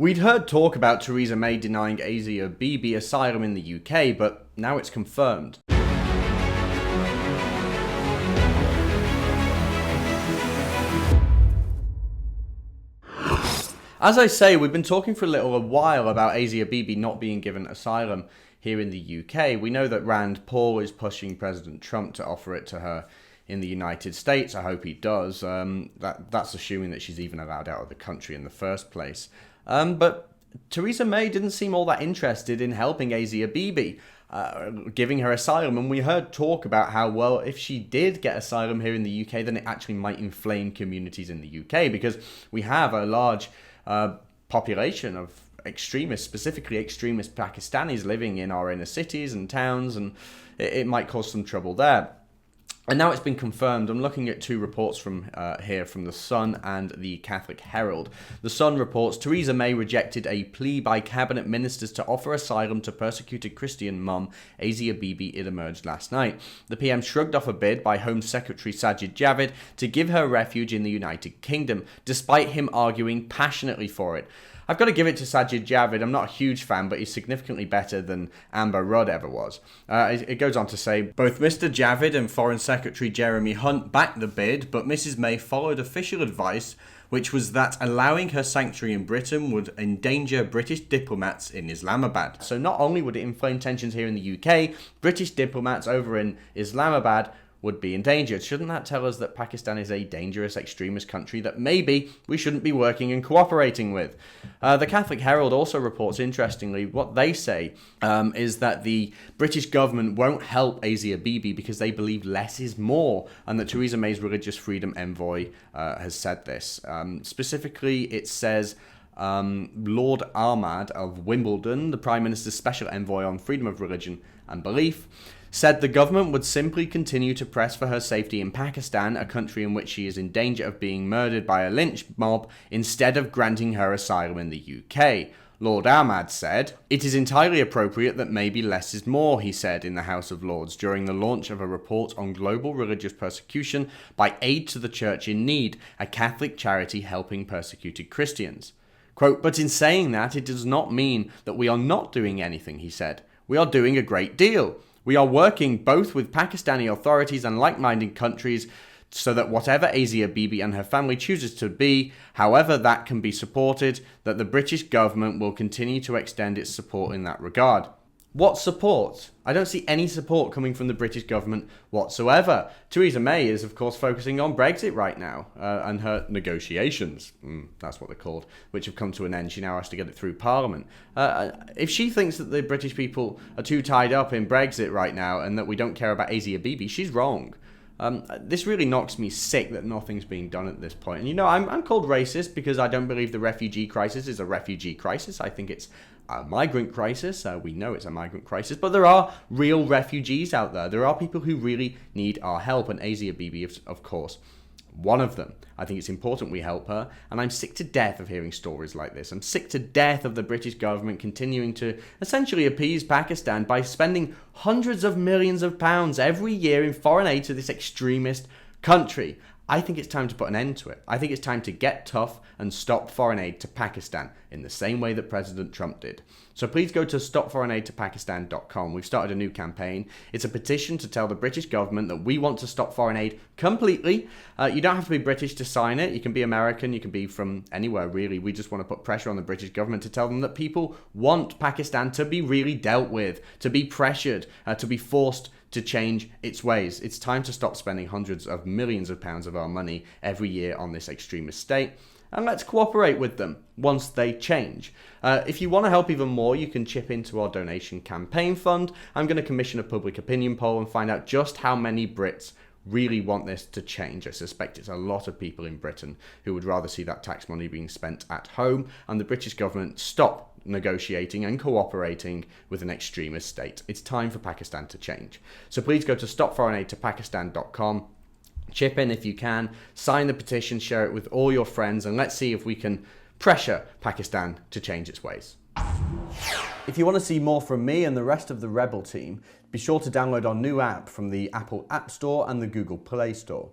We'd heard talk about Theresa May denying Asia Bibi asylum in the UK, but now it's confirmed. As I say, we've been talking for a while about Asia Bibi not being given asylum here in the UK. We know that Rand Paul is pushing President Trump to offer it to her in the United States. I hope he does. That's assuming that she's even allowed out of the country in the first place. But Theresa May didn't seem all that interested in helping Asia Bibi, giving her asylum. And we heard talk about how, well, if she did get asylum here in the UK, then it actually might inflame communities in the UK, because we have a large population of extremists, specifically extremist Pakistanis, living in our inner cities and towns, and it might cause some trouble there. And now it's been confirmed. I'm looking at two reports from here from The Sun and the Catholic Herald. The Sun reports Theresa May rejected a plea by cabinet ministers to offer asylum to persecuted Christian mum Asia Bibi. It emerged last night. The PM shrugged off a bid by Home Secretary Sajid Javid to give her refuge in the United Kingdom, despite him arguing passionately for it. I've got to give it to Sajid Javid. I'm not a huge fan, but he's significantly better than Amber Rudd ever was. It goes on to say, both Mr. Javid and Foreign Secretary Jeremy Hunt backed the bid, but Mrs. May followed official advice, which was that allowing her sanctuary in Britain would endanger British diplomats in Islamabad. So not only would it inflame tensions here in the UK, British diplomats over in Islamabad would be endangered. Shouldn't that tell us that Pakistan is a dangerous extremist country that maybe we shouldn't be working and cooperating with? The Catholic Herald also reports, interestingly, what they say is that the British government won't help Asia Bibi because they believe less is more, and that Theresa May's religious freedom envoy has said this. Specifically, it says Lord Ahmad of Wimbledon, the Prime Minister's special envoy on freedom of religion and belief, said the government would simply continue to press for her safety in Pakistan, a country in which she is in danger of being murdered by a lynch mob, instead of granting her asylum in the UK. Lord Ahmad said, "It is entirely appropriate that maybe less is more," he said in the House of Lords during the launch of a report on global religious persecution by Aid to the Church in Need, a Catholic charity helping persecuted Christians. Quote, "But in saying that, it does not mean that we are not doing anything," he said. "We are doing a great deal. We are working both with Pakistani authorities and like-minded countries so that whatever Asia Bibi and her family chooses to be, however that can be supported, that the British government will continue to extend its support in that regard." What support? I don't see any support coming from the British government whatsoever. Theresa May is, of course, focusing on Brexit right now and her negotiations, that's what they're called, which have come to an end. She now has to get it through Parliament. If she thinks that the British people are too tied up in Brexit right now and that we don't care about Asia Bibi, she's wrong. This really knocks me sick that nothing's being done at this point. And I'm called racist because I don't believe the refugee crisis is a refugee crisis. I think it's a migrant crisis. We know it's a migrant crisis, but there are real refugees out there. There are people who really need our help, and Asia Bibi, of course, one of them. I think it's important we help her, and I'm sick to death of hearing stories like this. I'm sick to death of the British government continuing to essentially appease Pakistan by spending hundreds of millions of pounds every year in foreign aid to this extremist country. I think it's time to put an end to it. I think it's time to get tough and stop foreign aid to Pakistan in the same way that President Trump did. So please go to stopforeignaidtopakistan.com. We've started a new campaign. It's a petition to tell the British government that we want to stop foreign aid completely. You don't have to be British to sign it. You can be American. You can be from anywhere, really. We just want to put pressure on the British government to tell them that people want Pakistan to be really dealt with, to be pressured, to be forced to change its ways. It's time to stop spending hundreds of millions of pounds of our money every year on this extremist state, and let's cooperate with them once they change. If you want to help even more, you can chip into our donation campaign fund. I'm going to commission a public opinion poll and find out just how many Brits really want this to change. I suspect it's a lot of people in Britain who would rather see that tax money being spent at home and the British government stop negotiating and cooperating with an extremist state. It's time for Pakistan to change. So please go to stopforeignaidtopakistan.com. Chip in if you can, sign the petition, share it with all your friends, and let's see if we can pressure Pakistan to change its ways. If you want to see more from me and the rest of the Rebel team, be sure to download our new app from the Apple App Store and the Google Play Store.